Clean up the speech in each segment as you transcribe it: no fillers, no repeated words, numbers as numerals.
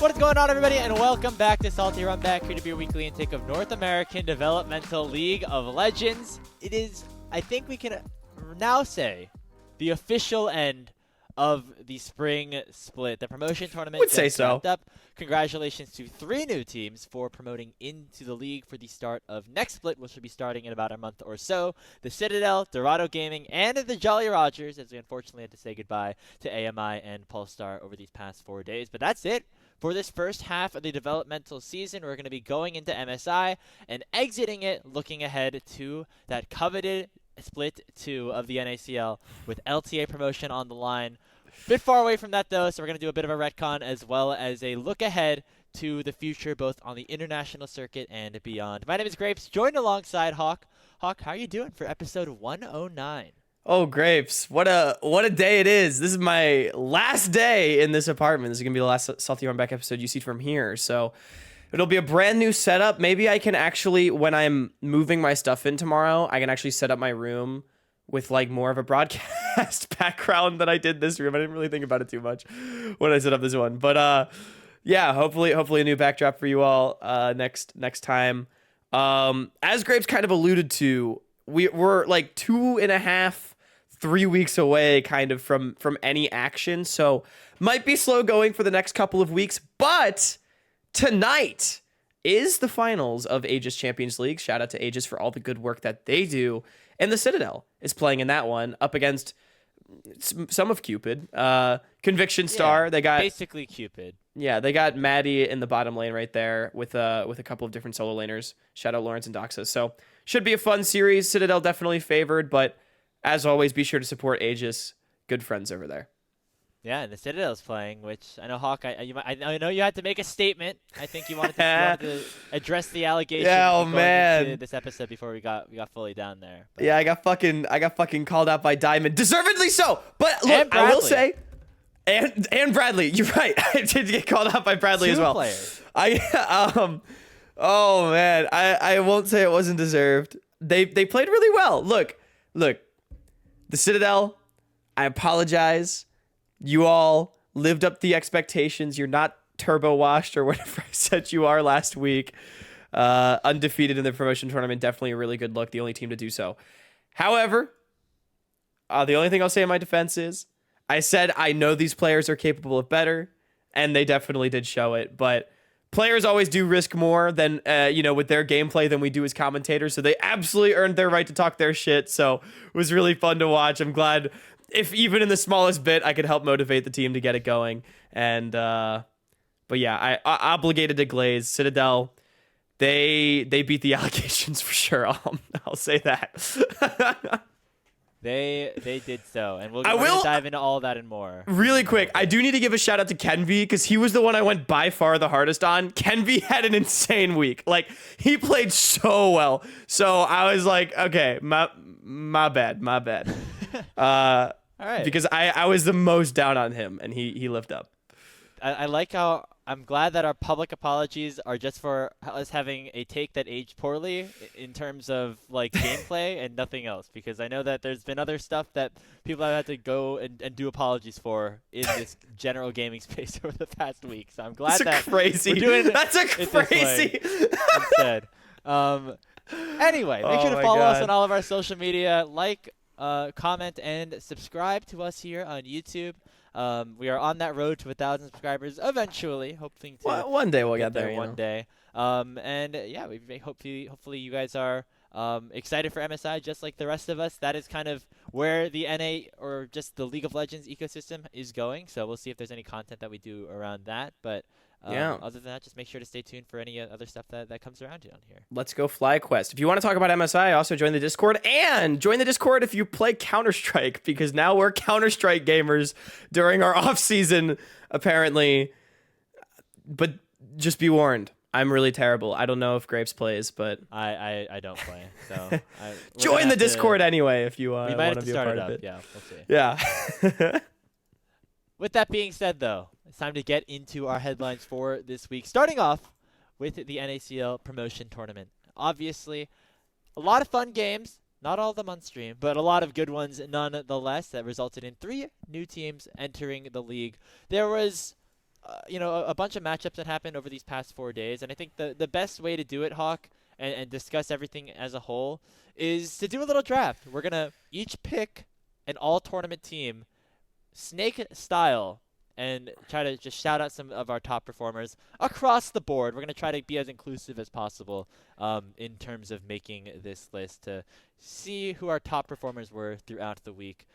What is going on, everybody, and welcome back to Salty Runback, here to be your weekly intake of North American Developmental League of Legends. It is, I think we can now say, the official end of the spring split. The promotion tournament Would say just so. wrapped up. Congratulations to 3 new teams for promoting into the league for the start of next split, which will be starting in about a month or so. The Citadel, Dorado Gaming, and the Jolly Rogers, as we unfortunately had to say goodbye to AMI and Pulstar over these past 4 days. But that's it for this first half of the developmental season. We're going to be going into MSI and exiting it, looking ahead to that coveted Split 2 of the NACL with LTA promotion on the line. Bit far away from that, though, so we're going to do a bit of a retcon as well as a look ahead to the future, both on the international circuit and beyond. My name is Grapes, joined alongside Hawk. Hawk, how are you doing for episode 109? Oh, Grapes, what a day it is. This is my last day in this apartment. This is going to be the last Salty Runback episode you see from here, so it'll be a brand new setup. Maybe I can actually, when I'm moving my stuff in tomorrow, I can actually set up my room with like more of a broadcast background than I did this room. I didn't really think about it too much when I set up this one. But yeah, hopefully a new backdrop for you all next time. As Grapes kind of alluded to, we're like 2.5-3 weeks away kind of from any action. So might be slow going for the next couple of weeks, but tonight is the finals of Aegis Champions League. Shout out to Aegis for all the good work that they do. And the Citadel is playing in that one up against some of Cupid. Conviction Star. Yeah, they got basically Cupid. Yeah, they got Maddie in the bottom lane right there with a couple of different solo laners. Shout out Lawrence and Doxa. So should be a fun series. Citadel definitely favored, but as always, be sure to support Aegis. Good friends over there. Yeah, and the Citadel's playing, which I know, Hawk, I know you had to make a statement. I think you wanted to address the allegations. Yeah, oh going man. into this episode before we got fully down there. But. Yeah, I got fucking called out by Diamond, deservedly so. But look, I will say, and Bradley, you're right. I did get called out by Bradley as well. 2 players. Oh man, I won't say it wasn't deserved. They played really well. Look, the Citadel. I apologize. You all lived up the expectations. You're not turbo washed or whatever I said you are last week. Undefeated in the promotion tournament. Definitely a really good look. The only team to do so. However, the only thing I'll say in my defense is I said I know these players are capable of better, and they definitely did show it. But players always do risk more than with their gameplay than we do as commentators. So they absolutely earned their right to talk their shit. So it was really fun to watch. I'm glad. If even in the smallest bit, I could help motivate the team to get it going. And, but yeah, I obligated to Glaze. Citadel, they beat the allegations for sure. I'll say that. They did so. And we're going to dive into all that and more. Really quick, I do need to give a shout out to Kenvi because he was the one I went by far the hardest on. Kenvi had an insane week. Like, he played so well. So I was like, okay, my bad. All right. Because I was the most down on him, and he lived up. I like how I'm glad that our public apologies are just for us having a take that aged poorly in terms of like gameplay and nothing else. Because I know that there's been other stuff that people have had to go and do apologies for in this general gaming space over the past week. So I'm glad That's crazy. We're doing That's a crazy. Instead. Anyway, make sure to follow us on all of our social media. Comment and subscribe to us here on YouTube. We are on that road to 1,000 subscribers eventually, hoping to one day we'll get there. One day. And yeah, hopefully you guys are excited for MSI just like the rest of us. That is kind of where the NA or just the League of Legends ecosystem is going. So we'll see if there's any content that we do around that. But other than that, just make sure to stay tuned for any other stuff that comes around on here. Let's go FlyQuest. If you want to talk about MSI, also join the Discord. And join the Discord if you play Counter-Strike, because now we're Counter-Strike gamers during our off-season, apparently. But just be warned. I'm really terrible. I don't know if Grapes plays, but I don't play. So join the Discord anyway if you want to be a part of it. Yeah, we'll see. Yeah. With that being said, though, it's time to get into our headlines for this week. Starting off with the NACL promotion tournament. Obviously, a lot of fun games. Not all of them on stream, but a lot of good ones nonetheless that resulted in 3 new teams entering the league. There was a bunch of matchups that happened over these past 4 days, and I think the best way to do it, Hawk, and discuss everything as a whole, is to do a little draft. We're gonna each pick an all-tournament team, snake style, and try to just shout out some of our top performers across the board. We're going to try to be as inclusive as possible in terms of making this list to see who our top performers were throughout the week.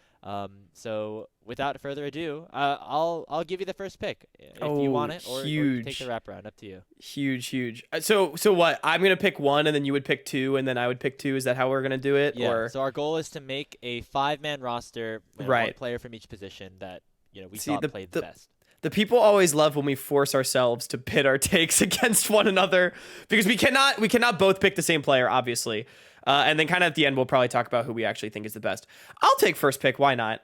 So without further ado, I'll give you the first pick if you want it, or you take the wraparound. Up to you. Huge. So what? I'm gonna pick one, and then you would pick two, and then I would pick two. Is that how we're gonna do it? Yeah. Or? So our goal is to make a 5-man roster, Right. one player from each position that we thought played the best. The people always love when we force ourselves to pit our takes against one another, because we cannot both pick the same player, obviously. And then kind of at the end, we'll probably talk about who we actually think is the best. I'll take first pick. Why not?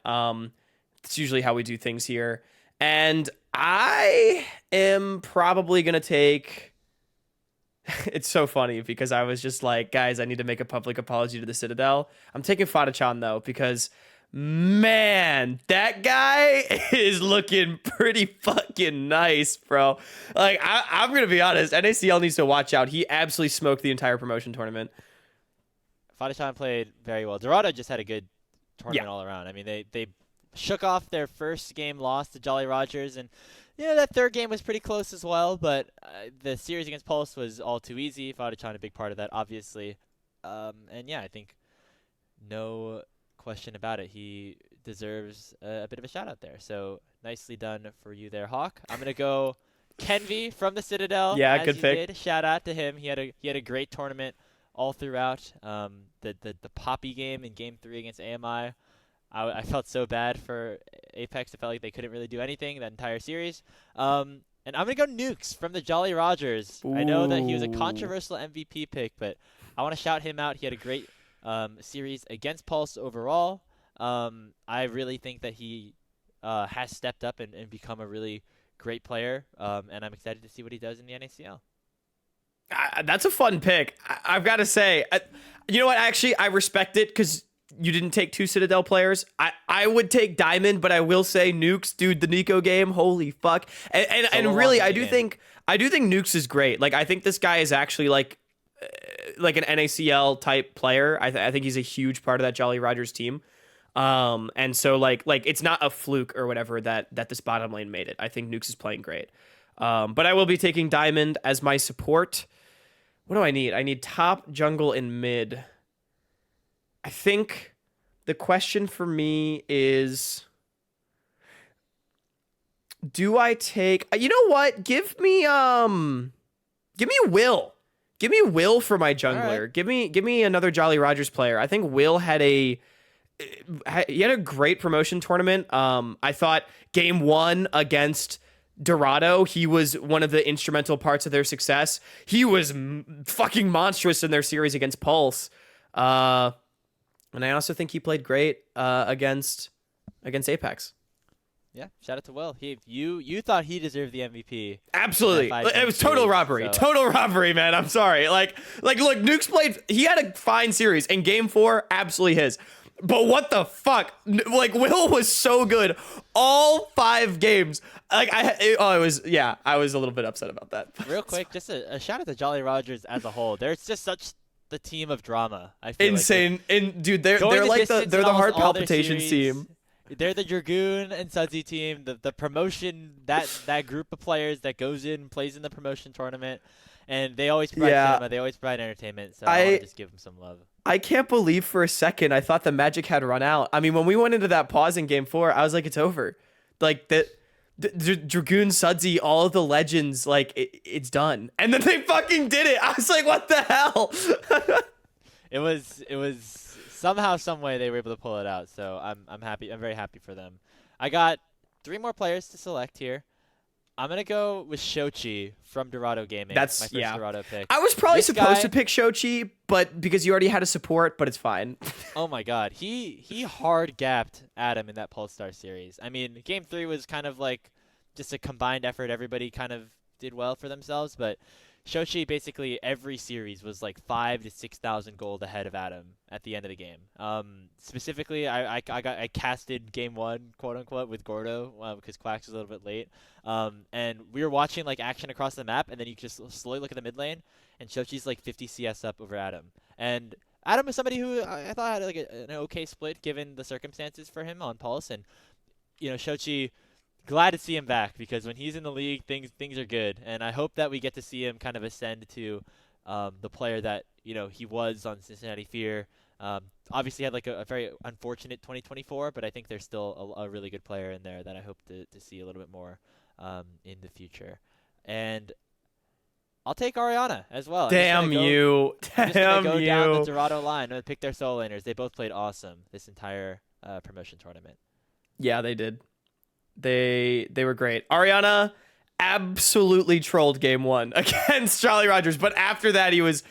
It's usually how we do things here. And I am probably going to take... It's so funny because I was just like, guys, I need to make a public apology to the Citadel. I'm taking Fadachan, though, because... Man, that guy is looking pretty fucking nice, bro. Like, I'm going to be honest. NACL needs to watch out. He absolutely smoked the entire promotion tournament. Fadachan played very well. Dorado just had a good tournament all around. I mean, they shook off their first game loss to Jolly Rogers, and that third game was pretty close as well, but the series against Pulse was all too easy. Fadachan a big part of that, obviously. And yeah, I think no question about it. He deserves a bit of a shout out there. So nicely done for you there, Hawk. I'm gonna go Kenvi from the Citadel. Yeah, as good you pick. did. Shout out to him. He had a great tournament all throughout. The Poppy game in Game 3 against AMI. I felt so bad for Apex. I felt like they couldn't really do anything that entire series. And I'm gonna go Nukes from the Jolly Rogers. Ooh. I know that he was a controversial MVP pick, but I want to shout him out. He had a great series against Pulse overall. I really think that he has stepped up and become a really great player, and I'm excited to see what he does in the NACL. That's a fun pick. I've got to say, you know what? Actually, I respect it because you didn't take two Citadel players. I would take Diamond, but I will say Nukes, dude, the Nico game, holy fuck. And really, I do think Nukes is great. Like, I think this guy is actually like an NACL type player. I think he's a huge part of that Jolly Rogers team. And so like it's not a fluke or whatever that this bottom lane made it. I think Nukes is playing great. But I will be taking Diamond as my support. What do I need? I need top, jungle, and mid. I think the question for me is, do I take... You know what? Give me Will. Give me Will for my jungler. Right. Give me another Jolly Rogers player. I think Will had a great promotion tournament. I thought game 1 against Dorado, he was one of the instrumental parts of their success. He was fucking monstrous in their series against Pulse. And I also think he played great against Apex. Yeah, shout out to Will. You thought he deserved the MVP. Absolutely. It was total robbery. So. Total robbery, man. I'm sorry. Like look, Nukes played, he had a fine series. In game 4, absolutely his. But what the fuck? Like, Will was so good all 5 games. Like, I was a little bit upset about that. Real quick, just a shout out to Jolly Rogers as a whole. There's just such the team of drama. I feel insane. Like and dude, they're like they're the heart palpitations team. They're the Dragoon and Sudsy team, the promotion, that group of players that goes in and plays in the promotion tournament, and they always provide cinema, they always provide entertainment, so I want to just give them some love. I can't believe for a second I thought the magic had run out. I mean, when we went into that pause in game 4, I was like, it's over. Like, the Dragoon, Sudsy, all of the legends, like, it's done. And then they fucking did it. I was like, what the hell? It was somehow, some way they were able to pull it out. So I'm happy. I'm very happy for them. I got 3 more players to select here. I'm gonna go with Shochi from Dorado Gaming. That's my first Dorado pick. I was probably supposed to pick Shochi, but because you already had a support, but it's fine. Oh my god, he hard gapped Adam in that Pulse Star series. I mean, game 3 was kind of like just a combined effort. Everybody kind of did well for themselves, but Shochi basically every series was like 5 to 6,000 gold ahead of Adam at the end of the game. Specifically, I casted game one, quote unquote, with Gordo because Quack's was a little bit late. And we were watching like action across the map, and then you just slowly look at the mid lane, and Shochi's like 50 CS up over Adam. And Adam is somebody who I thought had like an okay split given the circumstances for him on Pulse, and Shochi. Glad to see him back because when he's in the league, things are good, and I hope that we get to see him kind of ascend to the player that he was on Cincinnati Fear. Obviously had like a very unfortunate 2024, but I think there's still a really good player in there that I hope to see a little bit more in the future. And I'll take Ariana as well. Damn you. I'm just gonna go down the Dorado line and pick their solo laners. They both played awesome this entire promotion tournament. Yeah, they did. They were great. Ariana absolutely trolled game one against Jolly Rogers, but after that he was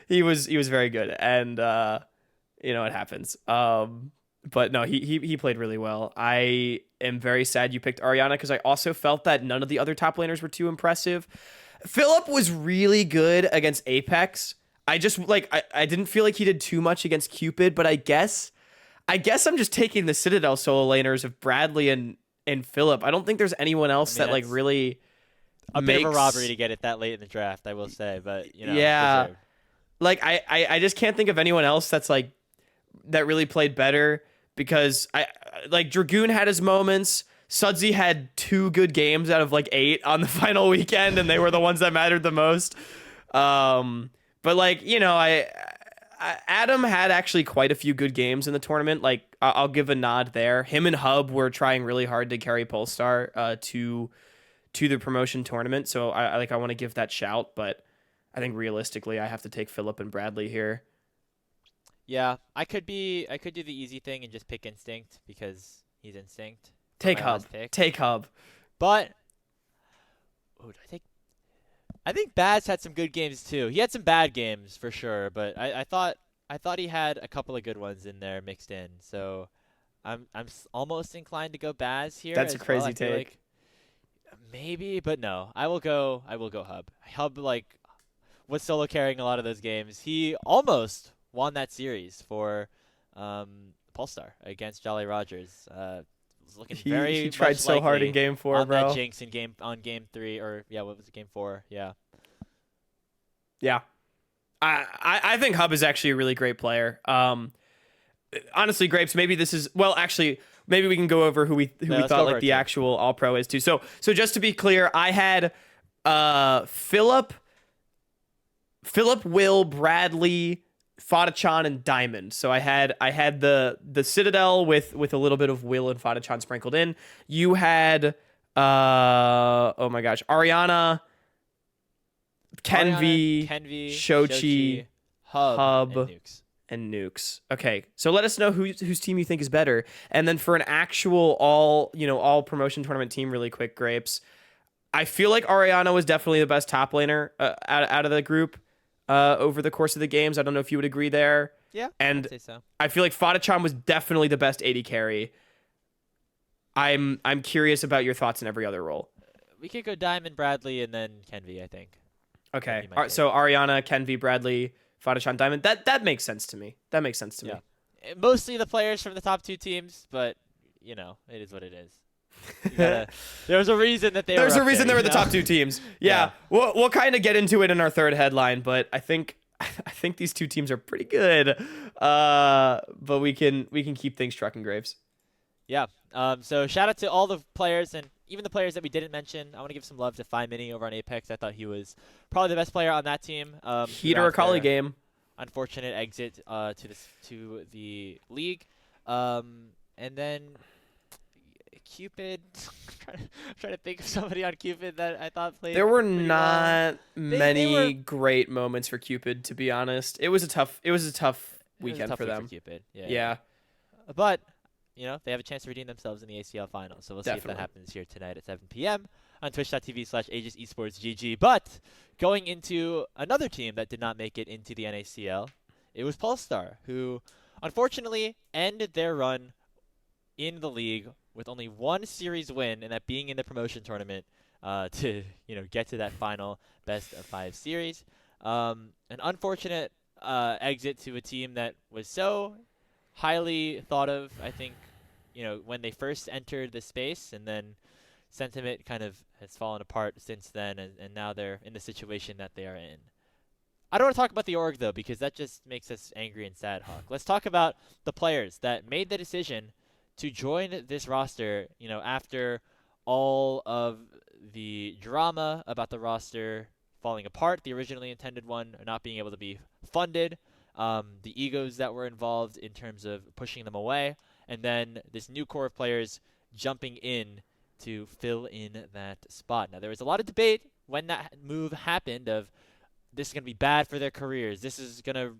very good, and it happens. But no, he played really well. I am very sad you picked Ariana because I also felt that none of the other top laners were too impressive. Philip was really good against Apex. I just I didn't feel like he did too much against Cupid, but I guess I'm just taking the Citadel solo laners of Bradley and Philip. I don't think there's anyone else that like really bit of a robbery to get it that late in the draft, I will say, but yeah, deserved. Like I just can't think of anyone else that's like that really played better because Dragoon had his moments. Sudsy had 2 good games out of like 8 on the final weekend, and they were the ones that mattered the most. But Adam had actually quite a few good games in the tournament. Like I'll give a nod there. Him and Hub were trying really hard to carry Polestar to the promotion tournament. So I want to give that shout, but I think realistically I have to take Philip and Bradley here. Yeah, I could do the easy thing and just pick Instinct because he's Instinct. Take Hub. Take Hub. But who do I take? I think Baz had some good games too. He had some bad games for sure, but I thought he had a couple of good ones in there mixed in. So I'm almost inclined to go Baz here. That's a crazy take. Like maybe, but no. I will go Hub. Hub was solo carrying a lot of those games. He almost won that series for Polestar against Jolly Rogers. Was looking he tried so hard in game 4, on bro. That jinx in game 3 or what was it, game 4? Yeah. I think Hub is actually a really great player. Honestly, Grapes, maybe this is maybe we can go over who we thought like the actual all pro is too. So just to be clear, I had Philip, Will, Bradley, Fadachan, and Diamond. So I had the Citadel with a little bit of Will and Fadachan sprinkled in. You had oh my gosh, Ariana, Kenvi, Shochi, Hub, and Nukes. Okay, so let us know whose team you think is better, and then for an actual all promotion tournament team, really quick, Grapes. I feel like Ariana was definitely the best top laner out of the group over the course of the games. I don't know if you would agree there. Yeah, and I'd say so. I feel like Fadachan was definitely the best AD carry. I'm curious about your thoughts in every other role. We could go Diamond, Bradley, and then Kenvi, I think. Okay, so Ariana, Kenvi, Bradley, Fadachan, Diamond. That makes sense to me. Yeah. Mostly the players from the top 2 teams, but it is what it is. There's a reason that they were the top 2 teams. Yeah. We'll kind of get into it in our third headline, but I think these 2 teams are pretty good. But we can keep things trucking, Graves. Yeah. So shout out to all the players and even the players that we didn't mention. I want to give some love to Fi Mini over on Apex. I thought he was probably the best player on that team. Heater Akali game. Unfortunate exit to the league. And then Cupid. I'm trying to think of somebody on Cupid that I thought played. There were not many great moments for Cupid, to be honest. It was a tough weekend for them. For Cupid. Yeah. But they have a chance to redeem themselves in the ACL final. So we'll see if that happens here tonight at 7 p.m. on twitch.tv/Aegis Esports GG. But going into another team that did not make it into the NACL, it was Polestar, who unfortunately ended their run in the league with only 1 series win, and that being in the promotion tournament to get to that final best of 5 series. An unfortunate exit to a team that was so highly thought of, I think, when they first entered the space, and then sentiment kind of has fallen apart since then, and now they're in the situation that they are in. I don't want to talk about the org, though, because that just makes us angry and sad, Hawk. Let's talk about the players that made the decision to join this roster, after all of the drama about the roster falling apart, the originally intended one not being able to be funded, the egos that were involved in terms of pushing them away, and then this new core of players jumping in to fill in that spot. Now, there was a lot of debate when that move happened of this is going to be bad for their careers. This is going to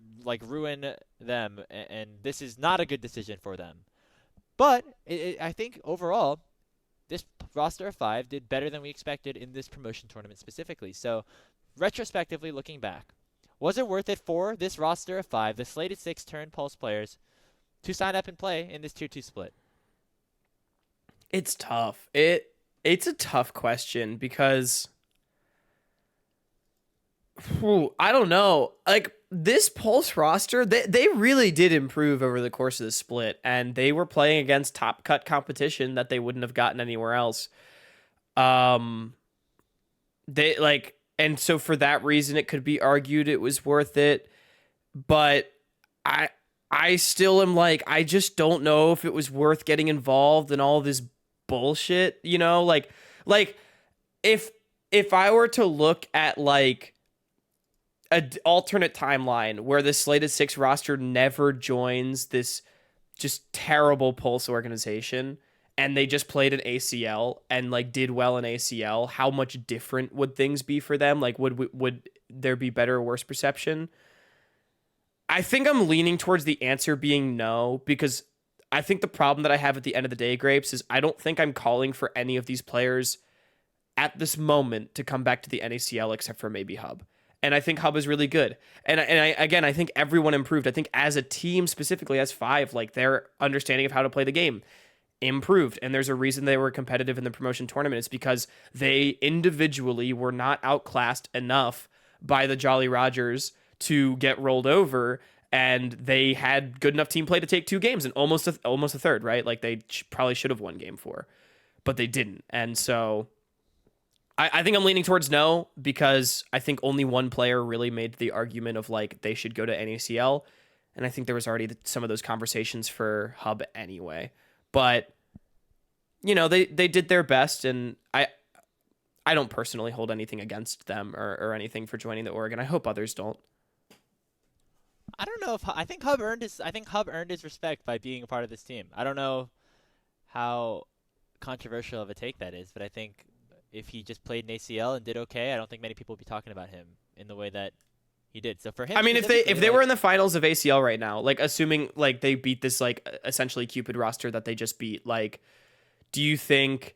ruin them, and this is not a good decision for them. But I think overall, this roster of 5 did better than we expected in this promotion tournament specifically. So, retrospectively looking back, was it worth it for this roster of 5, the slated 6 turn Pulse players, to sign up and play in this Tier 2 split? It's tough. It's a tough question because I don't know. Like, this Pulse roster, they really did improve over the course of the split, and they were playing against top cut competition that they wouldn't have gotten anywhere else. And so for that reason, it could be argued it was worth it, but I still am like, I just don't know if it was worth getting involved in all this bullshit, like if I were to look at an alternate timeline where the slated 6 roster never joins this just terrible Pulse organization, and they just played an ACL and did well in ACL, how much different would things be for them? Would there be better or worse perception? I think I'm leaning towards the answer being no, because I think the problem that I have at the end of the day, Grapes, is I don't think I'm calling for any of these players at this moment to come back to the NACL except for maybe Hub. And I think Hub is really good. And I think everyone improved. I think as a team, specifically as 5, their understanding of how to play the game improved. And there's a reason they were competitive in the promotion tournament. It's because they individually were not outclassed enough by the Jolly Rogers to get rolled over. And they had good enough team play to take 2 games and almost a third, right? They probably should have won game 4, but they didn't. And so I think I'm leaning towards no, because I think only one player really made the argument of they should go to NACL, and I think there was already some of those conversations for Hub anyway. But they did their best, and I don't personally hold anything against them or anything for joining the org, and I hope others don't. I don't know if I think Hub earned his respect by being a part of this team. I don't know how controversial of a take that is, but I think if he just played an ACL and did okay, I don't think many people would be talking about him in the way that he did. So for him, I mean, if they were in the finals of ACL right now, assuming they beat this essentially Cupid roster that they just beat, do you think?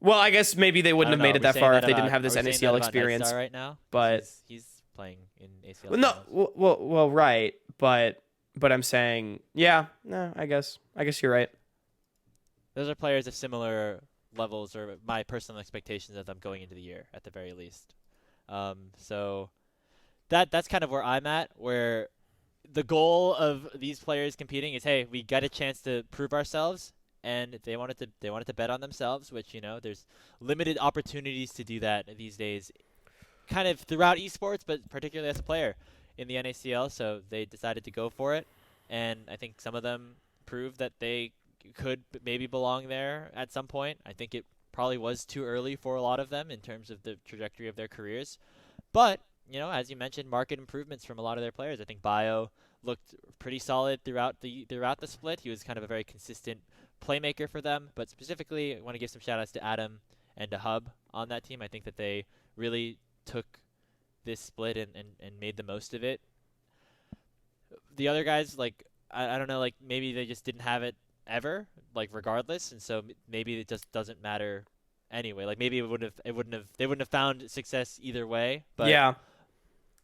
Well, I guess maybe they wouldn't have made it that far if they didn't have this NACL experience right now, but he's playing in ACL. Well, no, well, right, but I'm saying, yeah, no, I guess you're right. Those are players of similar levels, or my personal expectations of them going into the year at the very least. So that's kind of where I'm at, where the goal of these players competing is, hey, we got a chance to prove ourselves, and they wanted to bet on themselves, which there's limited opportunities to do that these days, kind of throughout esports, but particularly as a player in the NACL. So they decided to go for it, and I think some of them proved that they could maybe belong there at some point. I think it probably was too early for a lot of them in terms of the trajectory of their careers. But, as you mentioned, market improvements from a lot of their players. I think Bio looked pretty solid throughout the split. He was kind of a very consistent playmaker for them. But specifically, I want to give some shout-outs to Adam and to Hub on that team. I think that they really took this split and made the most of it. The other guys, I don't know, maybe they just didn't have it ever, regardless, and so maybe it just doesn't matter anyway. Maybe they wouldn't have found success either way. But yeah,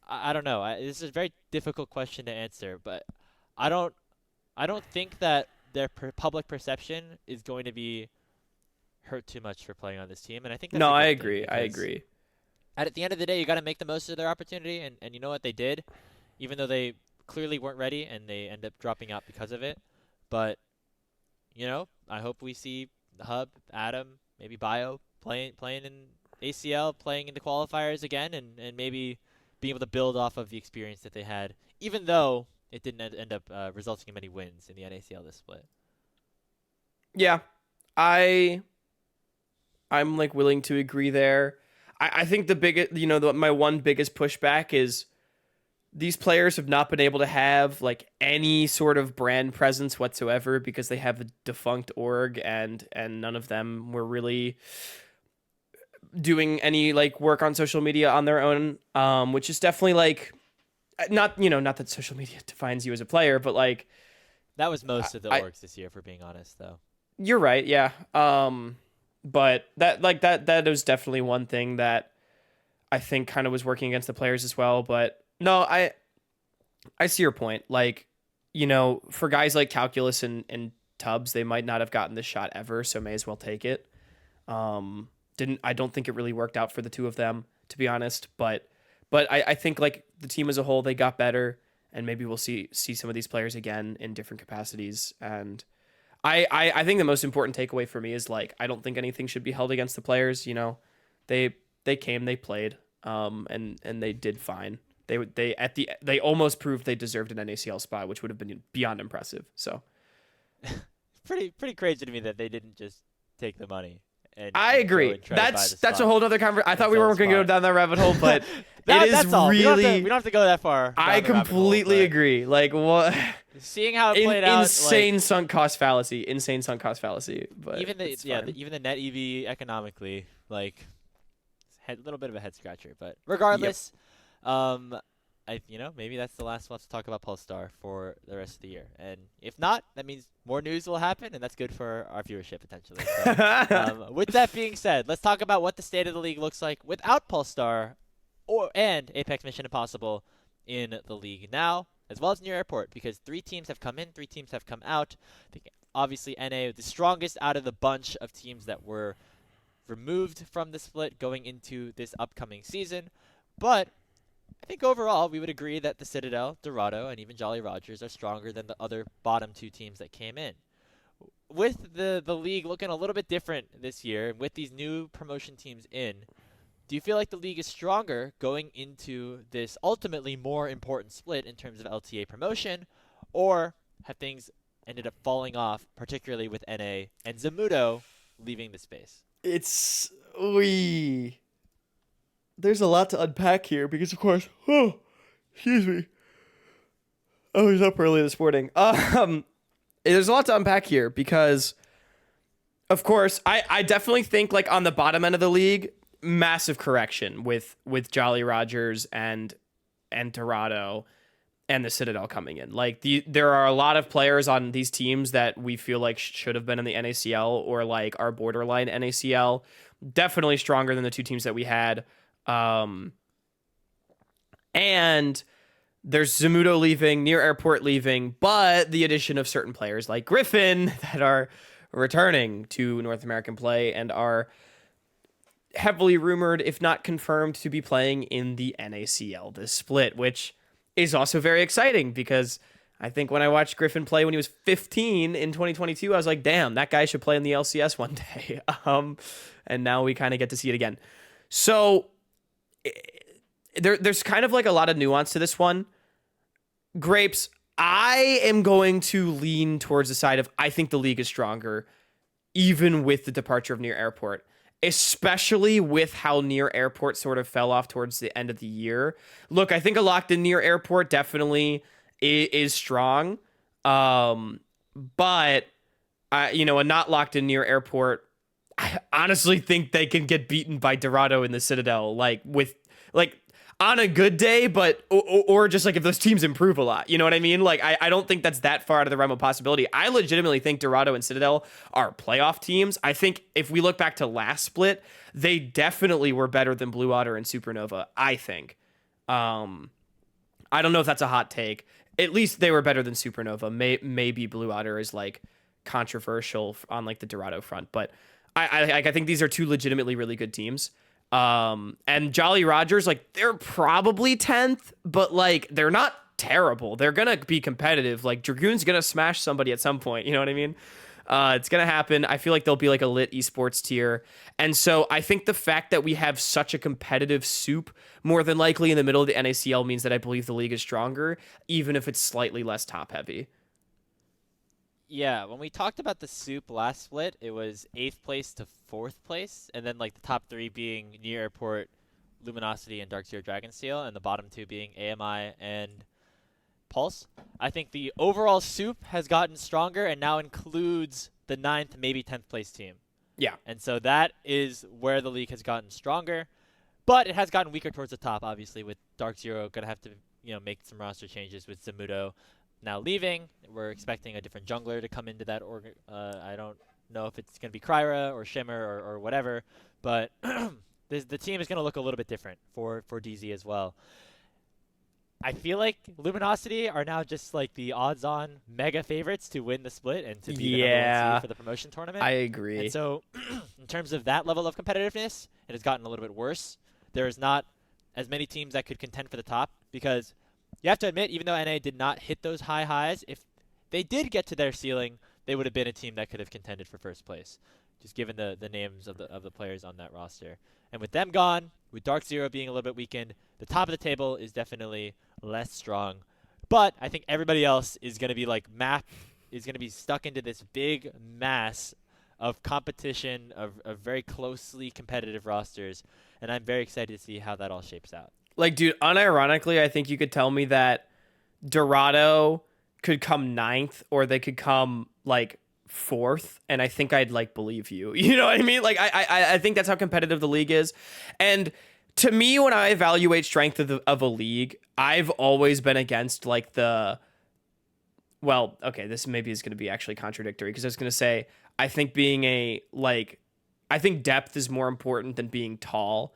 I don't know. This is a very difficult question to answer, but I don't think that their public perception is going to be hurt too much for playing on this team, and I think that's No, a I good thing agree. I because agree. at the end of the day, you got to make the most of their opportunity, and you know what they did, even though they clearly weren't ready and they end up dropping out because of it. But I hope we see Hub, Adam, maybe Bio playing in ACL, playing in the qualifiers again, and maybe being able to build off of the experience that they had, even though it didn't end up resulting in many wins in the NACL this split. Yeah, I I'm like willing to agree there. I think the biggest, my one biggest pushback is these players have not been able to have like any sort of brand presence whatsoever because they have a defunct org, and none of them were really doing any like work on social media on their own, which is definitely like not that social media defines you as a player, but like That was most of the I orgs this year, for being honest, though. you're right, yeah. But that is definitely one thing that I think kind of was working against the players as well. But no, I see your point. Like, for guys like Calculus and Tubbs, they might not have gotten this shot ever, so may as well take it. Didn't I don't think it really worked out for the two of them, to be honest. But I think like the team as a whole, they got better, and maybe we'll see some of these players again in different capacities. And I think the most important takeaway for me is like I don't think anything should be held against the players. They came, they played, and they did fine. They almost proved they deserved an NACL spot, which would have been beyond impressive. So Pretty crazy to me that they didn't just take the money. And I go agree. and try to buy the That's a spot. whole other conversation. I thought we Sell the weren't going to go spot. down that rabbit hole, but That's all. really. We don't have to go that far. I down the rabbit hole, completely but agree. Like what? Seeing how it played out, Insane sunk cost fallacy. Insane sunk cost fallacy. But even it's fine. even the net EV economically, like, a little bit of a head scratcher. But regardless, maybe that's the last one to talk about Polestar for the rest of the year. And if not, that means more news will happen, and that's good for our viewership potentially. So, with that being said, let's talk about what the state of the league looks like without Polestar and Apex Mission Impossible in the league now, as well as Near Airport, because 3 teams have come in, 3 teams have come out. I think obviously NA, the strongest out of the bunch of teams that were removed from the split going into this upcoming season. But I think overall we would agree that the Citadel, Dorado, and even Jolly Rogers are stronger than the other bottom 2 teams that came in. With the league looking a little bit different this year, with these new promotion teams in, do you feel like the league is stronger going into this ultimately more important split in terms of LTA promotion, or have things ended up falling off, particularly with NA and Zamudo leaving the space? There's a lot to unpack here because, of course, excuse me. I was up early this morning. There's a lot to unpack here because, of course, I definitely think like on the bottom end of the league, massive correction with Jolly Rogers and Dorado and the Citadel coming in. Like there are a lot of players on these teams that we feel like should have been in the NACL or like are borderline NACL. Definitely stronger than the 2 teams that we had. And there's Zamudo leaving, Near Airport leaving, but the addition of certain players like Griffin that are returning to North American play and are heavily rumored, if not confirmed, to be playing in the NACL this split, which is also very exciting because I think when I watched Griffin play when he was 15 in 2022, I was like, damn, that guy should play in the LCS one day. And now we kind of get to see it again. So there's kind of like a lot of nuance to this one. Grapes, I am going to lean towards the side of I think the league is stronger, even with the departure of Near Airport, especially with how Near Airport sort of fell off towards the end of the year. Look, I think a locked in Near Airport definitely is strong, but a not locked in Near Airport, I honestly think they can get beaten by Dorado in the Citadel, like on a good day, but or just like if those teams improve a lot, you know what I mean? Like I don't think that's that far out of the realm of possibility. I legitimately think Dorado and Citadel are playoff teams. I think if we look back to last split, they definitely were better than Blue Otter and Supernova. I think. I don't know if that's a hot take. At least they were better than Supernova. Maybe Blue Otter is like controversial on like the Dorado front, but I think these are two legitimately really good teams. And Jolly Rogers, like, they're probably 10th, but like they're not terrible. They're gonna be competitive. Like, Dragoon's gonna smash somebody at some point. You know what I mean? It's gonna happen. I feel like they'll be like a lit esports tier. And so I think the fact that we have such a competitive soup, more than likely in the middle of the NACL, means that I believe the league is stronger, even if it's slightly less top heavy. Yeah, when we talked about the soup last split, it was 8th place to 4th place, and then like the top 3 being Near Airport, Luminosity, and Dark Zero Dragonsteel, and the bottom 2 being AMI and Pulse. I think the overall soup has gotten stronger and now includes the 9th, maybe 10th place team. Yeah. And so that is where the league has gotten stronger, but it has gotten weaker towards the top, obviously, with Dark Zero going to have to, make some roster changes with Zamudo now leaving. We're expecting a different jungler to come into that org. I don't know if it's going to be Kryra or Shimmer or whatever, but the team is going to look a little bit different for DZ as well. I feel like Luminosity are now just like the odds-on mega favorites to win the split and to be the number 1 seed for the promotion tournament. I agree. And so in terms of that level of competitiveness, it has gotten a little bit worse. There is not as many teams that could contend for the top because you have to admit, even though NA did not hit those high highs, if they did get to their ceiling, they would have been a team that could have contended for first place, just given the names of the players on that roster. And with them gone, with Dark Zero being a little bit weakened, the top of the table is definitely less strong. But I think everybody else is going to be is going to be stuck into this big mass of competition, of very closely competitive rosters. And I'm very excited to see how that all shapes out. Like, dude, unironically, I think you could tell me that Dorado could come 9th or they could come like 4th, and I think I'd like believe you. You know what I mean? Like, I think that's how competitive the league is. And to me, when I evaluate strength of a league, I've always been against like this maybe is going to be actually contradictory because I was going to say I think I think depth is more important than being tall.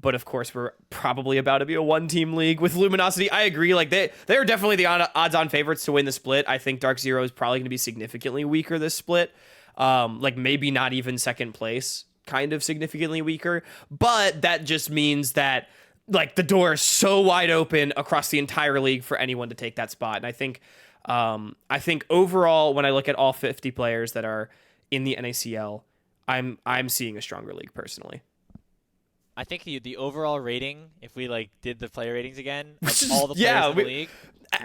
But of course, we're probably about to be a 1-team league with Luminosity. I agree. Like they're definitely the odds-on favorites to win the split. I think Dark Zero is probably going to be significantly weaker this split. Like maybe not even second place, kind of significantly weaker. But that just means that like the door is so wide open across the entire league for anyone to take that spot. And I think overall, when I look at all 50 players that are in the NACL, I'm seeing a stronger league personally. I think the overall rating, if we like did the player ratings again, of all the players in the league,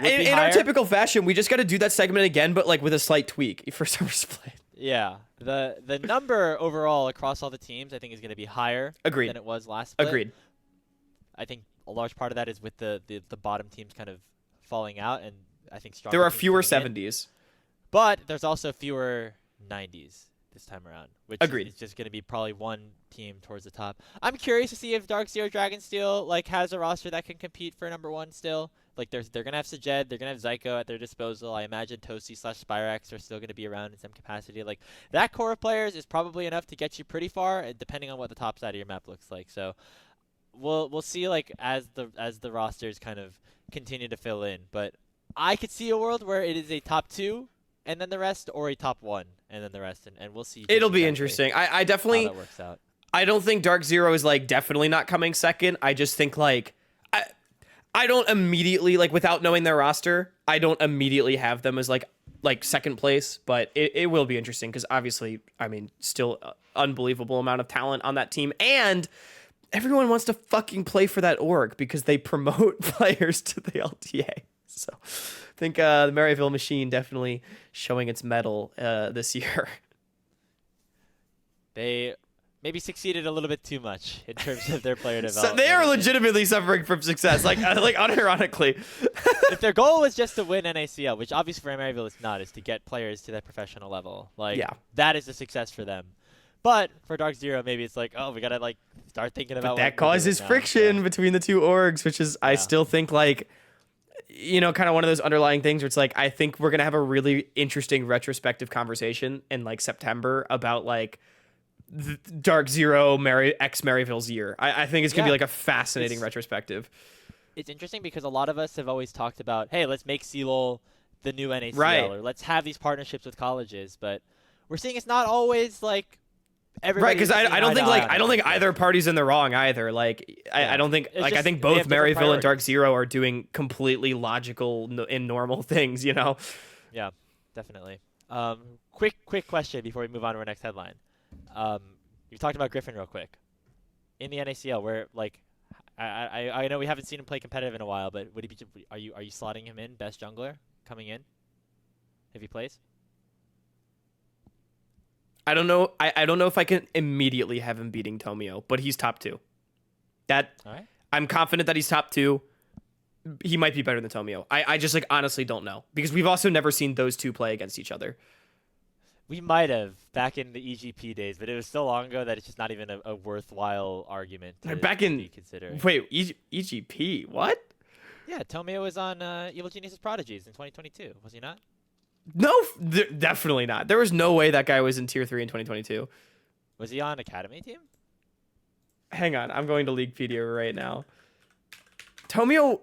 in our typical fashion, we just got to do that segment again, but like with a slight tweak for summer split. Yeah, the number overall across all the teams, I think, is going to be higher than it was last split. Agreed. I think a large part of that is with the bottom teams kind of falling out, and I think there are fewer 70s, but there's also fewer 90s this time around, which Agreed. is just going to be probably one team towards the top. I'm curious to see if Dark Zero Dragonsteel like has a roster that can compete for number 1 still. Like they're going to have Sajed, they're going to have Zyko at their disposal. I imagine Tosi/Spyrax are still going to be around in some capacity. Like that core of players is probably enough to get you pretty far, depending on what the top side of your map looks like. So we'll see like as the rosters kind of continue to fill in. But I could see a world where it is a top 2 and then the rest, or a top 1 and then the rest, and we'll see. It'll be interesting. I definitely how that works out. I don't think Dark Zero is like definitely not coming second. I just think like I don't immediately, like without knowing their roster, I don't immediately have them as like second place, but it will be interesting because obviously, I mean, still unbelievable amount of talent on that team, and everyone wants to fucking play for that org because they promote players to the LTA. So I think the Maryville machine definitely showing its mettle this year. They maybe succeeded a little bit too much in terms of their player development. So they are legitimately suffering from success, like unironically. If their goal was just to win NACL, which obviously for Maryville it's not, is to get players to that professional level. Like that is a success for them. But for Dark Zero, maybe it's like, oh, we gotta like start thinking about. But that causes friction between the two orgs, which is I still think like, you know, kind of one of those underlying things where it's like I think we're gonna have a really interesting retrospective conversation in like September about like Dark Zero Maryville's year. I think it's gonna be like a fascinating retrospective. It's interesting because a lot of us have always talked about, hey, let's make CLOL the new NACL, right, or let's have these partnerships with colleges, but we're seeing it's not always like everybody. Because I don't think either party's in the wrong either. Like I don't think It's like I just think they have both different Maryville and Dark priorities. Zero are doing completely logical and normal things. You know. Yeah, definitely. Quick question before we move on to our next headline. Um, you talked about Griffin real quick. In the NACL, where like, I know we haven't seen him play competitive in a while, but would he be? Are you slotting him in best jungler coming in if he plays? I don't know. I don't know if I can immediately have him beating Tomio, but he's top 2. That All right. I'm confident that he's top 2. He might be better than Tomio. I just like honestly don't know because we've also never seen those two play against each other. We might have back in the EGP days, but it was so long ago that it's just not even a worthwhile argument Back to in be considering. wait EGP what? Yeah, Tomio was on Evil Genius's Prodigies in 2022, was he not? No, definitely not. There was no way that guy was in tier 3 in 2022. Was he on Academy team? Hang on, I'm going to Leaguepedia right now. Tomio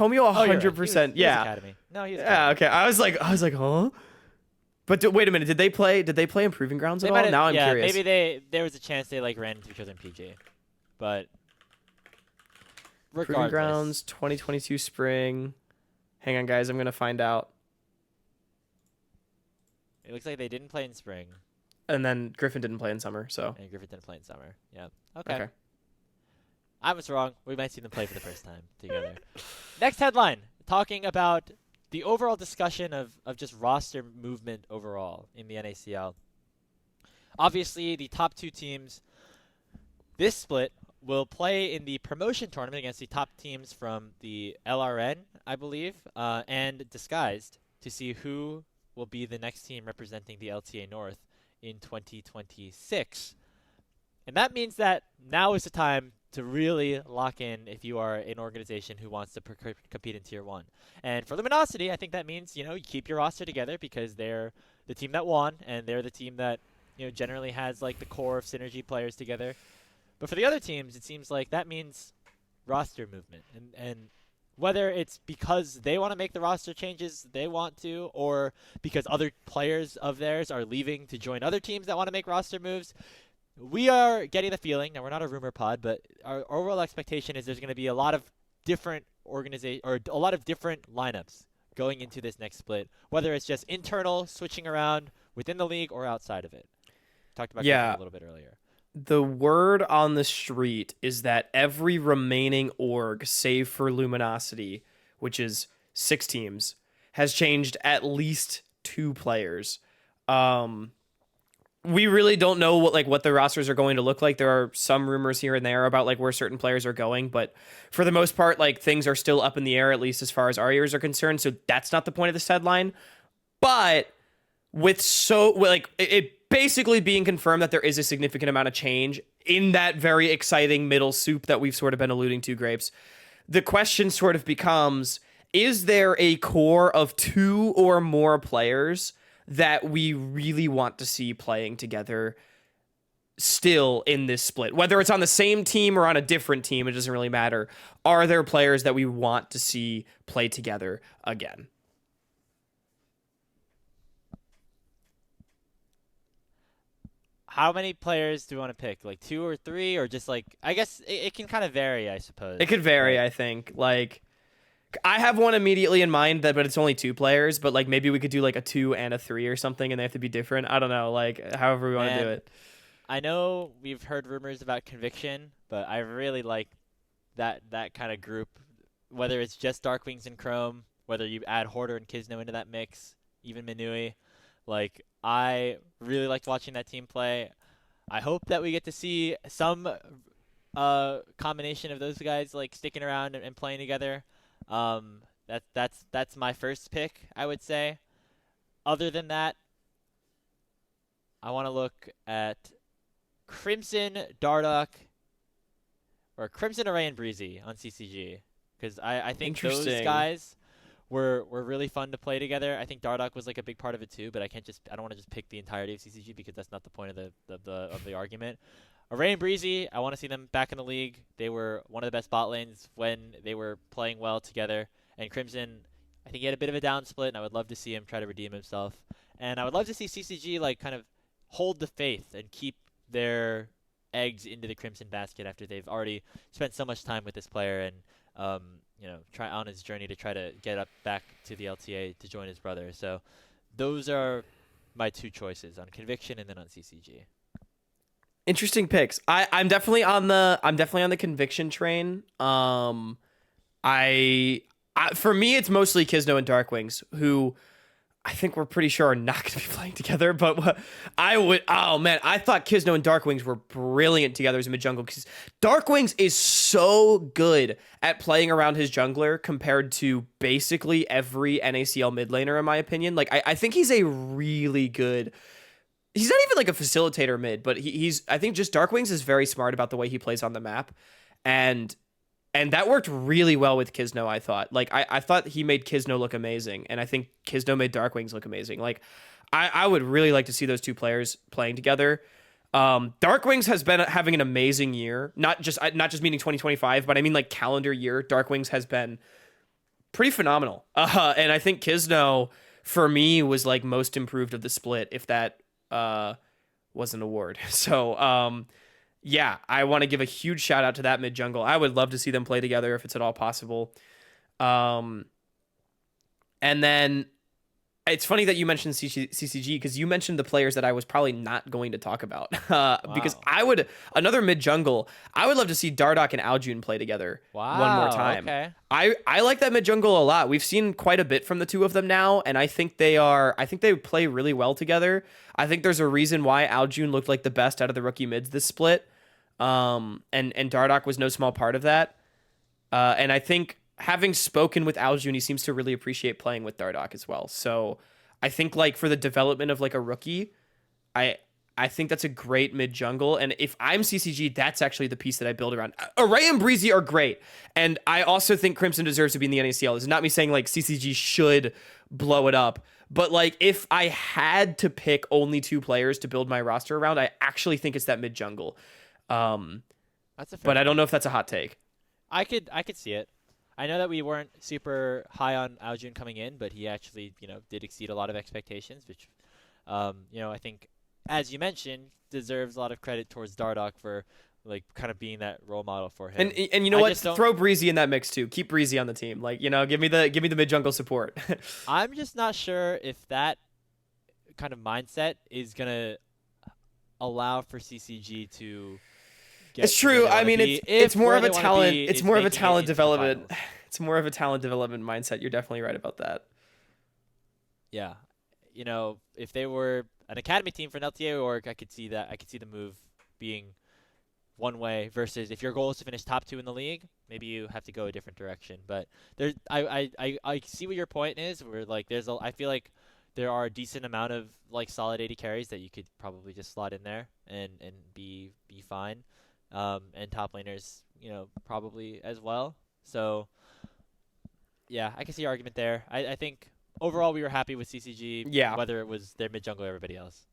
Oh, you're right. 100%. He was Yeah. Academy. No, he was Yeah, Academy. okay. I was like, huh? But wait a minute. Did they play Improving Grounds They at might all? have, Now I'm yeah, curious. maybe there was a chance they like ran into each other in PG. But Improving regardless, Grounds 2022 spring. Hang on, guys. I'm gonna find out. it looks like they didn't play in spring, And then Griffin didn't play in summer, so and Griffith didn't play in summer. Yeah. Okay. okay. I was wrong. We might see them play for the first time together. Next headline, talking about the overall discussion of just roster movement overall in the NACL. Obviously, the top 2 teams this split will play in the promotion tournament against the top teams from the LRN, I believe, and Disguised to see who will be the next team representing the LTA North in 2026. And that means that now is the time to really lock in if you are an organization who wants to compete in Tier 1. And for Luminosity, I think that means, you keep your roster together because they're the team that won, and they're the team that, generally has, like, the core of synergy players together. But for the other teams, it seems like that means roster movement. And whether it's because they want to make the roster changes they want to, or because other players of theirs are leaving to join other teams that want to make roster moves, we are getting the feeling, now we're not a rumor pod, but our overall expectation is there's going to be a lot of different a lot of different lineups going into this next split, whether it's just internal switching around within the league or outside of it. Talked about Griffin a little bit earlier. The word on the street is that every remaining org, save for Luminosity, which is 6 teams, has changed at least 2 players. We really don't know what the rosters are going to look like. There are some rumors here and there about like where certain players are going, but for the most part, like things are still up in the air, at least as far as our ears are concerned. So that's not the point of this headline. But with it basically being confirmed that there is a significant amount of change in that very exciting middle soup that we've sort of been alluding to, Grapes, the question sort of becomes, is there a core of 2 or more players that we really want to see playing together still in this split? Whether it's on the same team or on a different team, it doesn't really matter. Are there players that we want to see play together again? How many players do we want to pick? Like 2 or 3, or just like, I guess it can kind of vary, I suppose. It could vary, I think. Like, I have one immediately in mind but it's only 2 players, but like maybe we could do like a 2 and a 3 or something and they have to be different. I don't know, like however we want to do it. I know we've heard rumors about Conviction, but I really like that kind of group, whether it's just Darkwings and Chrome, whether you add Hoarder and Kizno into that mix, even Minui. Like, I really liked watching that team play. I hope that we get to see some combination of those guys like sticking around and playing together. That's my first pick, I would say. Other than that, I want to look at Crimson, Dardoch, or Crimson, Array, and Breezy on CCG, because I think those guys were really fun to play together. I think Dardoch was like a big part of it too, but I don't want to just pick the entirety of CCG because that's not the point of the argument. Array and Breezy, I want to see them back in the league. They were one of the best bot lanes when they were playing well together. And Crimson, I think he had a bit of a down split, and I would love to see him try to redeem himself. And I would love to see CCG like kind of hold the faith and keep their eggs into the Crimson basket after they've already spent so much time with this player and try on his journey to try to get up back to the LTA to join his brother. So those are my two choices on conviction and then on CCG. Interesting picks. I'm definitely on the conviction train. For me, it's mostly Kisno and Darkwings, who I think we're pretty sure are not going to be playing together. But I thought Kisno and Darkwings were brilliant together as a mid jungle, because Darkwings is so good at playing around his jungler compared to basically every NACL mid laner, in my opinion. Like, I think he's a really good. He's not even like a facilitator mid, but I think just Darkwings is very smart about the way he plays on the map. And that worked really well with Kisno, I thought. Like, I thought he made Kisno look amazing, and I think Kisno made Darkwings look amazing. Like, I would really like to see those two players playing together. Darkwings has been having an amazing year. Not just meaning 2025, but I mean like calendar year. Darkwings has been pretty phenomenal. And I think Kisno, for me, was like most improved of the split, if that was an award. So, yeah, I want to give a huge shout out to that mid jungle. I would love to see them play together if it's at all possible. And then it's funny that you mentioned CCG, because you mentioned the players that I was probably not going to talk about. Because another mid jungle, I would love to see Dardoch and Aljun play together one more time. Okay. I like that mid jungle a lot. We've seen quite a bit from the two of them now, and I think they play really well together. I think there's a reason why Aljun looked like the best out of the rookie mids this split. And Dardoch was no small part of that. And I think, having spoken with Aljun, he seems to really appreciate playing with Dardoch as well. So I think, like, for the development of like a rookie, I think that's a great mid jungle. And if I'm CCG, that's actually the piece that I build around. Array and Breezy are great. And I also think Crimson deserves to be in the NACL. It's not me saying like CCG should blow it up. But like, if I had to pick only two players to build my roster around, I actually think it's that mid jungle. That's a fair But I don't point. know if that's a hot take. I could see it. I know that we weren't super high on Aljun coming in, but he actually, did exceed a lot of expectations, which, I think, as you mentioned, deserves a lot of credit towards Dardoch for, like, kind of being that role model for him. And you know I what? just don't- Throw Breezy in that mix too. Keep Breezy on the team. Like, give me the mid jungle support. I'm just not sure if that kind of mindset is gonna allow for CCG to get It's to where true. they I wanna mean, be, it's if more where of they a wanna talent. be It's is more of a making it talent into the development. finals. It's more of a talent development mindset. You're definitely right about that. Yeah, if they were an academy team for an LTA org, I could see that. I could see the move being one way versus if your goal is to finish top 2 in the league, maybe you have to go a different direction. But I see what your point is. Where like I feel like there are a decent amount of like solid 80 carries that you could probably just slot in there and be fine. And top laners, probably as well. So yeah, I can see your argument there. I think overall we were happy with CCG, Yeah, whether it was their mid jungle or everybody else.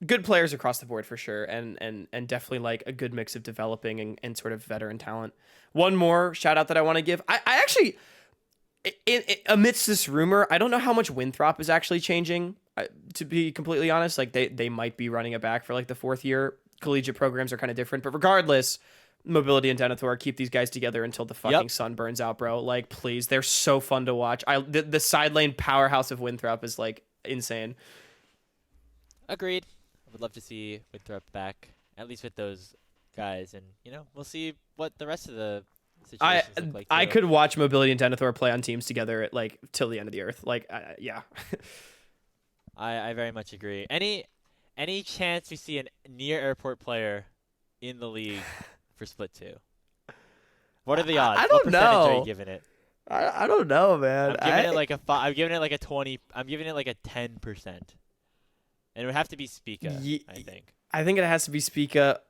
good players across the board for sure, and definitely like a good mix of developing and sort of veteran talent. One more shout out that I want to give. I actually, amidst this rumor, I don't know how much Winthrop is actually changing. To be completely honest, like they might be running it back for like the 4th year. Collegiate programs are kind of different, but regardless, Mobility and Denethor, keep these guys together until the fucking sun burns out, bro. Like, please, they're so fun to watch. The side lane powerhouse of Winthrop is like insane. Agreed. I would love to see Winthrop back, at least with those guys, and we'll see what the rest of the situations look like. I too. could watch Mobility and Denethor play on teams together at like till the end of the earth. Like, yeah. I very much agree. Any chance we see a near airport player in the league for Split 2? What are the odds? I What don't percentage are know. you giving it? I don't know, man. I'm giving it like a I'm giving it like a 20. I'm giving it like a 10%. And it would have to be Spica, I think. I think it has to be Spica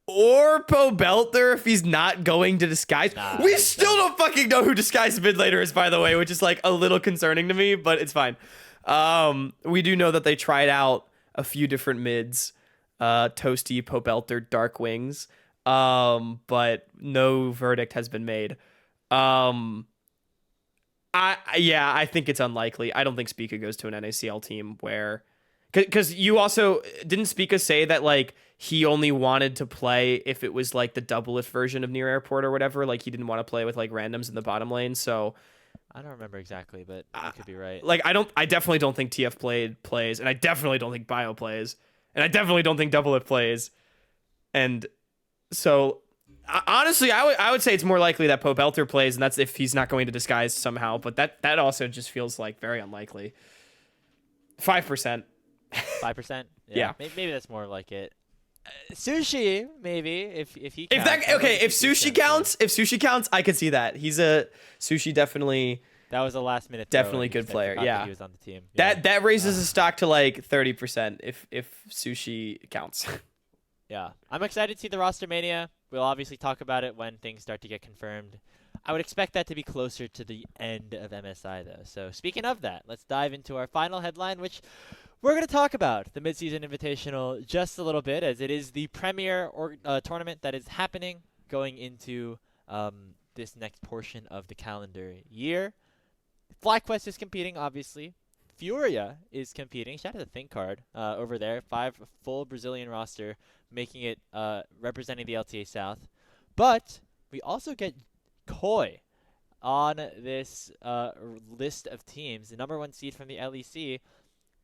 or Poe Belter if he's not going to Disguise. Nah, We he's still done. don't fucking know who Disguise mid laner is, by the way, which is like a little concerning to me, but it's fine. We do know that they tried out a few different mids, Toasty, Poe Belter, Dark Wings, but no verdict has been made. I think it's unlikely. I don't think Spica goes to an NACL team where Because you also didn't Spica say that like he only wanted to play if it was like the double if version of Near Airport or whatever. Like he didn't want to play with like randoms in the bottom lane. So I don't remember exactly, but you could be right. like I definitely don't think TF plays, and I definitely don't think Bio plays, and I definitely don't think double if plays. And so honestly, I would say it's more likely that Pope Elter plays, and that's if he's not going to disguise somehow. But that also just feels like very unlikely. 5%. 5%. Yeah. Maybe that's more like it. Sushi, maybe if he. If Counts. that okay, if sushi counts, I could see that. He's a Sushi definitely. That was a last minute. Definitely good player. Yeah, he was on the team. Yeah. That raises his stock to like 30% if Sushi counts. Yeah, I'm excited to see the roster mania. We'll obviously talk about it when things start to get confirmed. I would expect that to be closer to the end of MSI though. So speaking of that, let's dive into our final headline, which we're going to talk about the Midseason Invitational just a little bit, as it is the premier tournament that is happening going into this next portion of the calendar year. FlyQuest is competing, obviously. Furia is competing. Shout out to ThinkCard over there. 5 full Brazilian roster, making it representing the LTA South. But we also get Koi on this list of teams, the number 1 seed from the LEC.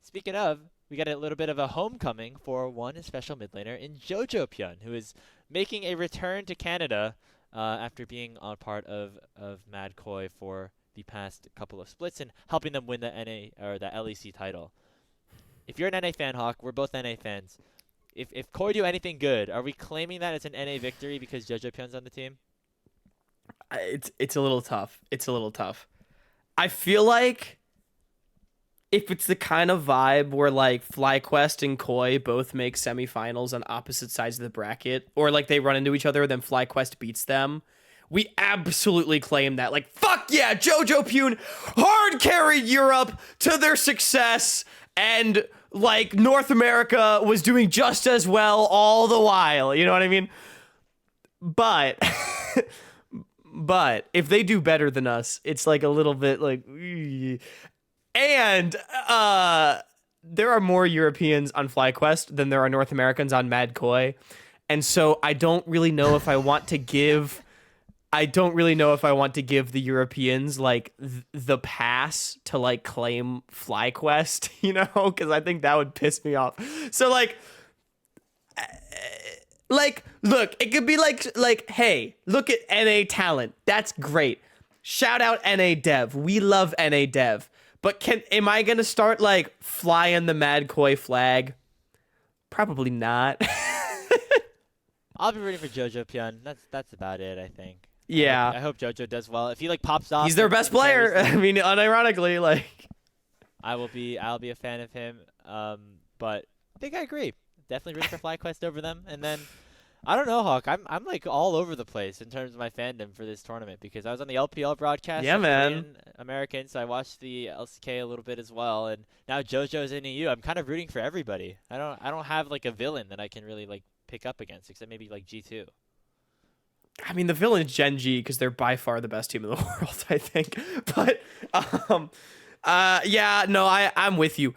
Speaking of, we got a little bit of a homecoming for one special mid laner in Jojo Pyun, who is making a return to Canada after being a part of Mad Koi for the past couple of splits and helping them win the NA or the LEC title. If you're an NA fan, Hawk, we're both NA fans. If Koi do anything good, are we claiming that it's an NA victory because Jojo Pyun's on the team? It's a little tough. It's a little tough. I feel like if it's the kind of vibe where like FlyQuest and Koi both make semifinals on opposite sides of the bracket, or like they run into each other, then FlyQuest beats them, we absolutely claim that. Like, fuck yeah, Jojo Pyun hard carried Europe to their success, and like North America was doing just as well all the while. You know what I mean? But but if they do better than us, it's like a little bit like. And there are more Europeans on FlyQuest than there are North Americans on Mad Koi. And so I don't really know if I want to give the Europeans like the pass to like claim FlyQuest, you know, cuz I think that would piss me off. So like look, it could be like hey, look at NA talent. That's great. Shout out NA Dev. We love NA Dev. But am I gonna start like flying the Mad Koi flag? Probably not. I'll be rooting for Jojo Pyun. That's about it, I think. Yeah. I hope Jojo does well. If he like pops off, he's their best player. I mean, unironically, like I'll be a fan of him. But I think I agree. Definitely rooting for FlyQuest over them. And then I don't know, Hawk. I'm like all over the place in terms of my fandom for this tournament because I was on the LPL broadcast. Yeah, man. American, so I watched the LCK a little bit as well, and now JoJo's in EU. I'm kind of rooting for everybody. I don't have like a villain that I can really like pick up against, except maybe like G2. I mean, the villain's Gen G because they're by far the best team in the world, I think. But yeah, no, I'm with you.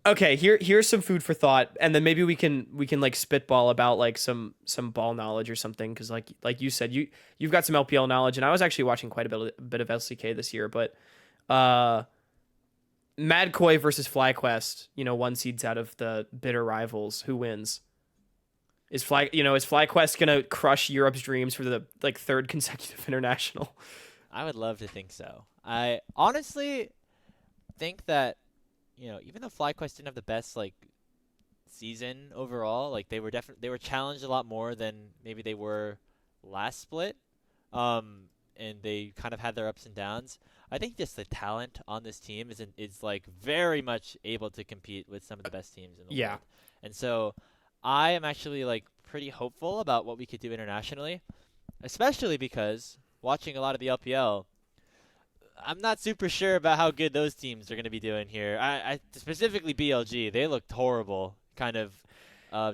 Okay, here's some food for thought, and then maybe we can like spitball about like some ball knowledge or something, because like you said, you've got some LPL knowledge, and I was actually watching quite a bit of LCK this year, but Mad Koi versus FlyQuest, you know, 1 seeds out of the bitter rivals, who wins? Is FlyQuest gonna crush Europe's dreams for the like 3rd consecutive international? I would love to think so. I honestly think that, you know, even though FlyQuest didn't have the best like season overall, like they were challenged a lot more than maybe they were last split, and they kind of had their ups and downs. I think just the talent on this team is like very much able to compete with some of the best teams in the world. And so I am actually like pretty hopeful about what we could do internationally, especially because watching a lot of the LPL, I'm not super sure about how good those teams are going to be doing here. I specifically BLG, they looked horrible kind of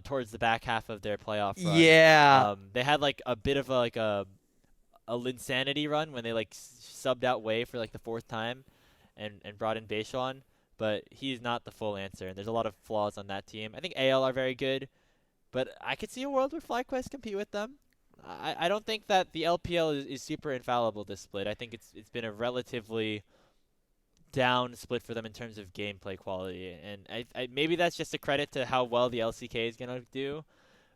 towards the back half of their playoff run. Yeah. They had like a bit of a Linsanity run when they like subbed out Wei for like the 4th time and brought in Beishuan. but he's not the full answer. And there's a lot of flaws on that team. I think AL are very good, but I could see a world where FlyQuest compete with them. I don't think that the LPL is super infallible this split. I think it's been a relatively down split for them in terms of gameplay quality, and I maybe that's just a credit to how well the LCK is gonna do.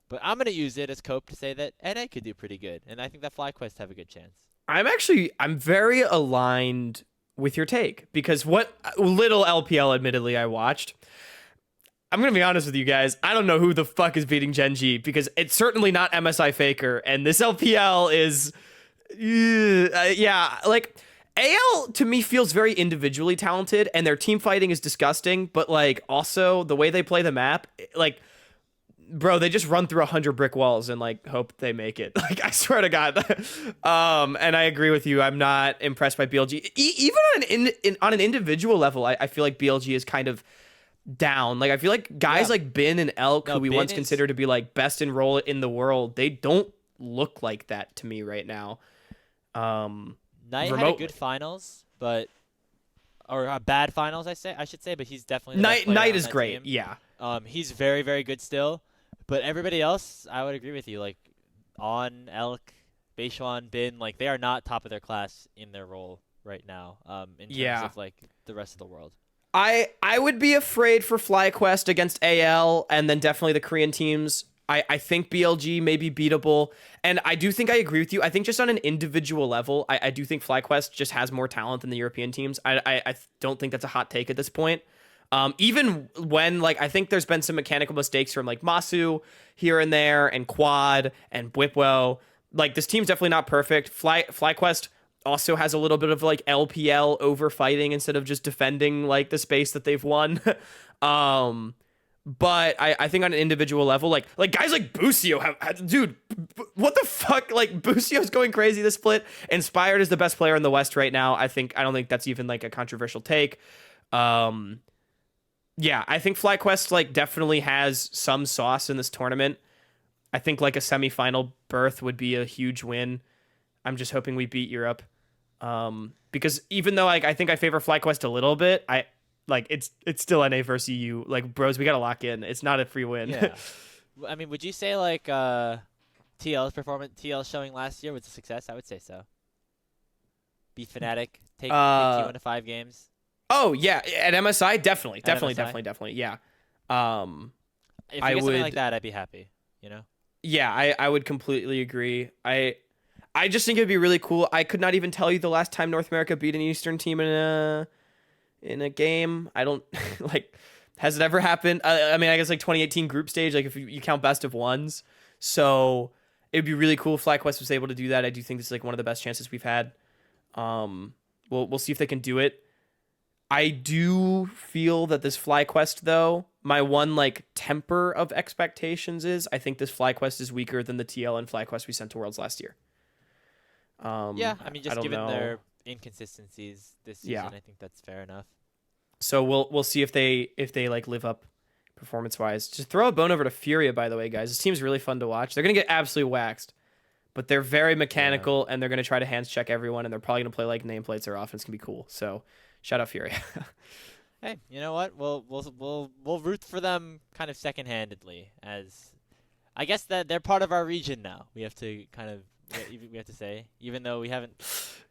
But I'm gonna use it as cope to say that NA could do pretty good, and I think that FlyQuest have a good chance. I'm very aligned with your take because what little LPL admittedly I watched, I'm going to be honest with you guys, I don't know who the fuck is beating Gen G because it's certainly not MSI Faker, and this LPL is yeah, like AL to me feels very individually talented and their team fighting is disgusting, but like also the way they play the map, like bro, they just run through 100 brick walls and like hope they make it. Like I swear to God. And I agree with you. I'm not impressed by BLG. Even on an individual level, I feel like BLG is kind of down. Like I feel like guys like Bin and Elk, who we once considered to be like best in role in the world, they don't look like that to me right now. Knight had a good finals, but or bad finals, I should say, but he's definitely the best player Knight on is that great. team. Yeah. He's very, very good still. But everybody else, I would agree with you. Like, On, Elk, Beishuan, Bin, like, they are not top of their class in their role right now in terms of, like, the rest of the world. I would be afraid for FlyQuest against AL and then definitely the Korean teams. I think BLG may be beatable. And I do think I agree with you. I think just on an individual level, I do think FlyQuest just has more talent than the European teams. I don't think that's a hot take at this point. Even when, like, I think there's been some mechanical mistakes from, like, Masu here and there, and Quad, and Bwipwo. Like, this team's definitely not perfect. FlyQuest also has a little bit of, like, LPL over fighting instead of just defending, like, the space that they've won. But I think on an individual level, like guys like Busio have dude, what the fuck? Like, Busio's going crazy this split. Inspired is the best player in the West right now. I don't think that's even, like, a controversial take. Yeah, I think FlyQuest like definitely has some sauce in this tournament. I think like a semifinal berth would be a huge win. I'm just hoping we beat Europe. Because even though like I think I favor FlyQuest a little bit, it's still NA versus EU. Like, bros, we gotta lock in. It's not a free win. Yeah. I mean, would you say like TL showing last year was a success? I would say so. Beat Fnatic, take T1 to 5 games. Oh yeah, at MSI, definitely. Yeah. If we get something like that, I'd be happy. You know? Yeah, I would completely agree. I just think it'd be really cool. I could not even tell you the last time North America beat an Eastern team in a game. I don't like. Has it ever happened? I mean, I guess like 2018 group stage. Like if you count best of ones, so it'd be really cool if FlyQuest was able to do that. I do think this is like one of the best chances we've had. We'll see if they can do it. I do feel that this FlyQuest, though, my one like temper of expectations is I think this FlyQuest is weaker than the TL and FlyQuest we sent to Worlds last year. Yeah, I mean, just given their inconsistencies this season, Yeah. I think that's fair enough. So we'll see if they like live up performance wise. Just throw a bone over to Furia, by the way, guys. This team's really fun to watch. They're gonna get absolutely waxed, but they're very mechanical and they're gonna try to hands check everyone, and they're probably gonna play like nameplates. Their offense can be cool. So shout out Furia. Hey, you know what? We'll root for them kind of second-handedly, as I guess that they're part of our region now. We have to kind of we have to say, even though we haven't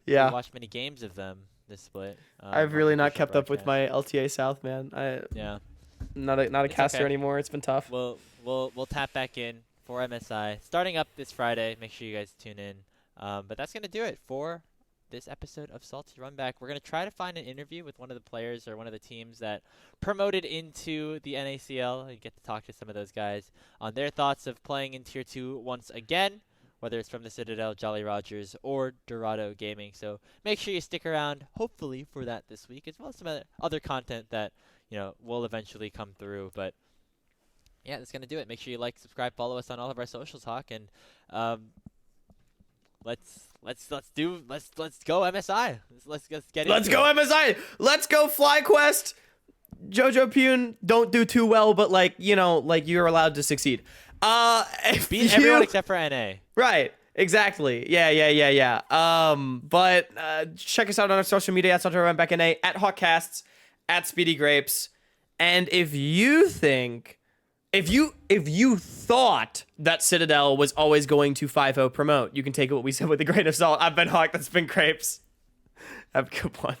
watched many games of them this split. I've really not kept up with my LTA South, man. Not a caster anymore. It's been tough. We'll tap back in for MSI starting up this Friday. Make sure you guys tune in. But that's gonna do it for this episode of Salty Runback. We're going to try to find an interview with one of the players or one of the teams that promoted into the NACL and get to talk to some of those guys on their thoughts of playing in Tier 2 once again, whether it's from the Citadel, Jolly Rogers, or Dorado Gaming. So make sure you stick around, hopefully, for that this week, as well as some other content that, will eventually come through. But yeah, that's going to do it. Make sure you like, subscribe, follow us on all of our social talk, and Let's go MSI. Let's get it. Let's go MSI. Let's go FlyQuest. Jojo Pune don't do too well, but you're allowed to succeed. Beat everyone except for NA. Right. Exactly. Yeah. But check us out on our social media at Runback NA, at Hawkcasts, at Speedy Grapes. And if you thought that Citadel was always going to 5-0 promote, you can take what we said with a grain of salt. I've been Hawk. That's been Grapes. Have a good one.